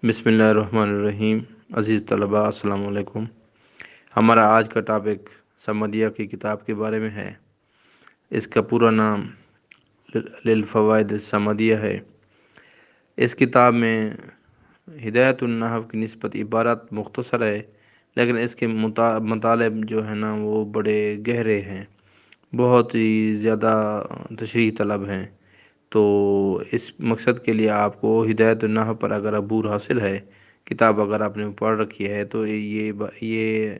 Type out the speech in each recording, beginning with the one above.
بسم اللہ الرحمن الرحیم۔ عزیز طلباء السلام علیکم۔ ہمارا آج کا ٹاپک سمدیہ کی کتاب کے بارے میں ہے۔ اس کا پورا نام للفوائد السمدیہ ہے۔ اس کتاب میں ہدایت النحو کی نسبت عبارت مختصر ہے، لیکن اس کے مطالب جو ہے نا وہ بڑے گہرے ہیں، بہت ہی زیادہ تشریح طلب ہیں۔ تو اس مقصد کے لیے آپ کو ہدایت النحو پر اگر عبور حاصل ہے، کتاب اگر آپ نے پڑھ رکھی ہے، تو یہ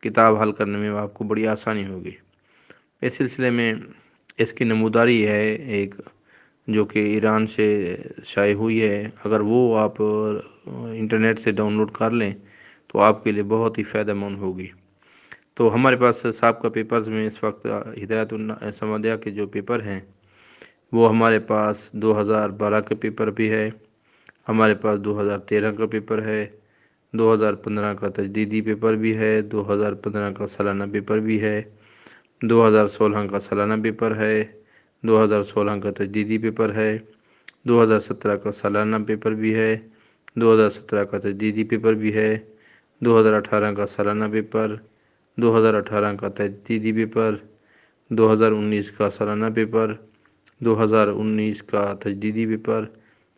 کتاب حل کرنے میں آپ کو بڑی آسانی ہوگی۔ اس سلسلے میں اس کی نموداری ہے ایک، جو کہ ایران سے شائع ہوئی ہے۔ اگر وہ آپ انٹرنیٹ سے ڈاؤن لوڈ کر لیں تو آپ کے لیے بہت ہی فائدہ مند ہوگی۔ تو ہمارے پاس سابقہ پیپرز میں اس وقت ہدایت السمدیہ کے جو پیپر ہیں وہ ہمارے پاس 2012 کا پیپر بھی ہے، ہمارے پاس 2013 کا پیپر ہے، 2015 کا تجدیدی پیپر بھی ہے، 2015 کا سالانہ پیپر بھی ہے، 2016 کا سالانہ پیپر ہے، 2016 کا تجدیدی پیپر ہے، 2017 کا سالانہ پیپر بھی ہے، 2017 کا تجدیدی پیپر بھی ہے، 2018 کا سالانہ پیپر، 2018 کا تجدیدی پیپر، 2019 کا سالانہ پیپر، 2019 کا تجدیدی پیپر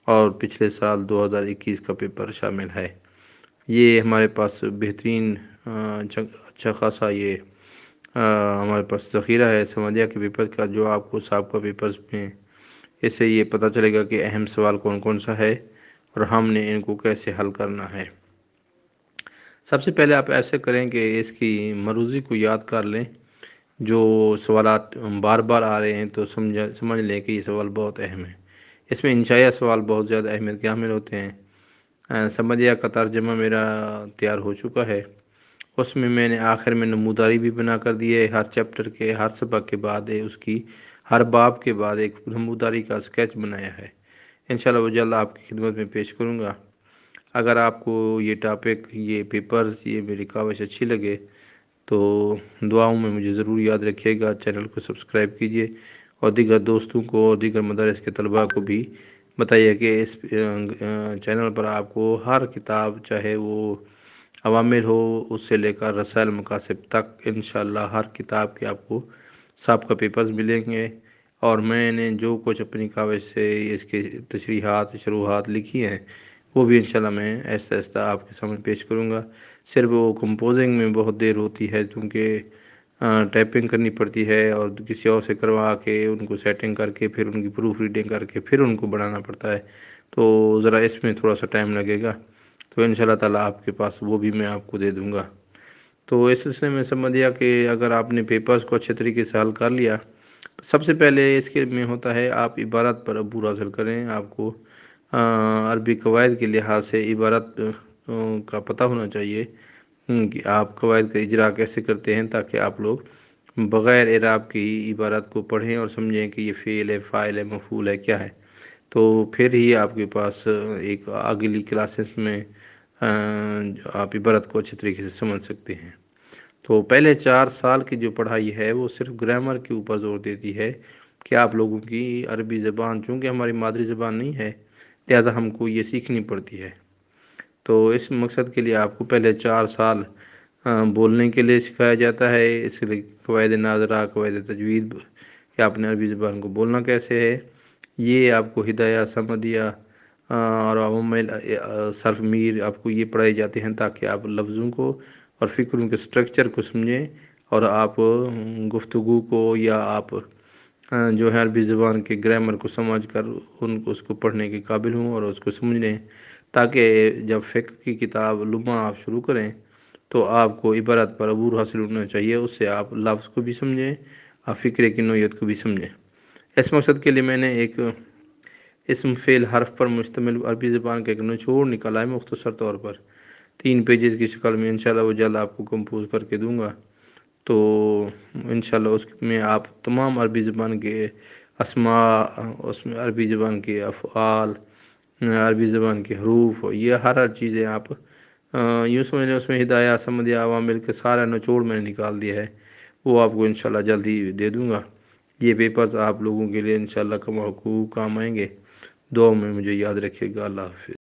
اور پچھلے سال 2021 کا پیپر شامل ہے۔ یہ ہمارے پاس بہترین اچھا خاصا یہ ہمارے پاس ذخیرہ ہے سمدیہ کے پیپر کا، جو آپ کو سابقہ پیپرز میں اس سے یہ پتہ چلے گا کہ اہم سوال کون کون سا ہے اور ہم نے ان کو کیسے حل کرنا ہے۔ سب سے پہلے آپ ایسے کریں کہ اس کی مروزی کو یاد کر لیں۔ جو سوالات بار بار آ رہے ہیں تو سمجھ لیں کہ یہ سوال بہت اہم ہے۔ اس میں انشائیہ سوال بہت زیادہ اہمیت کے حامل ہوتے ہیں۔ سمدیہ کا ترجمہ میرا تیار ہو چکا ہے، اس میں نے آخر میں نموداری بھی بنا کر دی ہے۔ ہر چیپٹر کے ہر سبق کے بعد اس کی ہر باب کے بعد ایک نموداری کا اسکیچ بنایا ہے۔ انشاءاللہ وہ جلد آپ کی خدمت میں پیش کروں گا۔ اگر آپ کو یہ ٹاپک، یہ پیپرز، یہ میری کاوش اچھی لگے تو دعاؤں میں مجھے ضرور یاد رکھیے گا۔ چینل کو سبسکرائب کیجئے اور دیگر دوستوں کو اور دیگر مدارس کے طلباء کو بھی بتائیے کہ اس چینل پر آپ کو ہر کتاب، چاہے وہ عوامل ہو اس سے لے کر رسائل مقاصد تک، انشاءاللہ ہر کتاب کے آپ کو سابقہ پیپرز ملیں گے۔ اور میں نے جو کچھ اپنی کاوش سے اس کے تشریحات، شروحات لکھی ہیں وہ بھی انشاءاللہ میں ایسا ایسا آپ کے سامنے پیش کروں گا۔ صرف وہ کمپوزنگ میں بہت دیر ہوتی ہے، کیونکہ ٹائپنگ کرنی پڑتی ہے اور کسی اور سے کروا کے ان کو سیٹنگ کر کے پھر ان کی پروف ریڈنگ کر کے پھر ان کو بڑھانا پڑتا ہے، تو ذرا اس میں تھوڑا سا ٹائم لگے گا۔ تو انشاءاللہ تعالیٰ آپ کے پاس وہ بھی میں آپ کو دے دوں گا۔ تو اس سلسلے میں سمجھ کہ اگر آپ نے پیپرز کو اچھے طریقے سے حل کر لیا، سب سے پہلے اس کے میں ہوتا ہے آپ عبارت پر عبور حاصل کریں۔ آپ کو عربی قواعد کے لحاظ سے عبارت کا پتہ ہونا چاہیے کہ آپ قواعد کا اجرا کیسے کرتے ہیں، تاکہ آپ لوگ بغیر اعراب کی عبارت کو پڑھیں اور سمجھیں کہ یہ فعل ہے، فاعل ہے، مفعول ہے، کیا ہے۔ تو پھر ہی آپ کے پاس ایک اگلی کلاسز میں آپ عبارت کو اچھے طریقے سے سمجھ سکتے ہیں۔ تو پہلے 4 سال کی جو پڑھائی ہے وہ صرف گرامر کے اوپر زور دیتی ہے کہ آپ لوگوں کی عربی زبان، چونکہ ہماری مادری زبان نہیں ہے، لہٰذا ہم کو یہ سیکھنی پڑتی ہے۔ تو اس مقصد کے لیے آپ کو پہلے 4 سال بولنے کے لیے سکھایا جاتا ہے۔ اس لیے قواعد ناظرہ، قواعد تجوید، کہ آپ نے عربی زبان کو بولنا کیسے ہے، یہ آپ کو ہدایہ، سمدیہ اور عوامل، صرف، میر، آپ کو یہ پڑھائی جاتے ہیں تاکہ آپ لفظوں کو اور فکروں کے سٹرکچر کو سمجھیں اور آپ گفتگو کو یا آپ جو ہے عربی زبان کے گرامر کو سمجھ کر اس کو پڑھنے کے قابل ہوں اور اس کو سمجھ لیں، تاکہ جب فقہ کی کتاب لمحہ آپ شروع کریں تو آپ کو عبارت پر عبور حاصل ہونا چاہیے۔ اس سے آپ لفظ کو بھی سمجھیں، آپ فکرے کی نوعیت کو بھی سمجھیں۔ اس مقصد کے لیے میں نے ایک اسم فعل حرف پر مشتمل عربی زبان کا ایک نچوڑ نکالا ہے، مختصر طور پر 3 پیجز کی شکل میں۔ انشاءاللہ وہ جلد آپ کو کمپوز کر کے دوں گا۔ تو انشاءاللہ اس میں آپ تمام عربی زبان کے اسماء، اس میں عربی زبان کے افعال، عربی زبان کے حروف، یہ ہر چیزیں آپ یوں سمجھ لیں، اس میں ہدایہ، سمدیہ، عوامل کے سارا نچوڑ میں نے نکال دیا ہے، وہ آپ کو انشاءاللہ جلد ہی دے دوں گا۔ یہ پیپرز آپ لوگوں کے لیے انشاءاللہ کم حقوق کام آئیں گے۔ دعاؤں میں مجھے یاد رکھیے گا۔ اللہ حافظ۔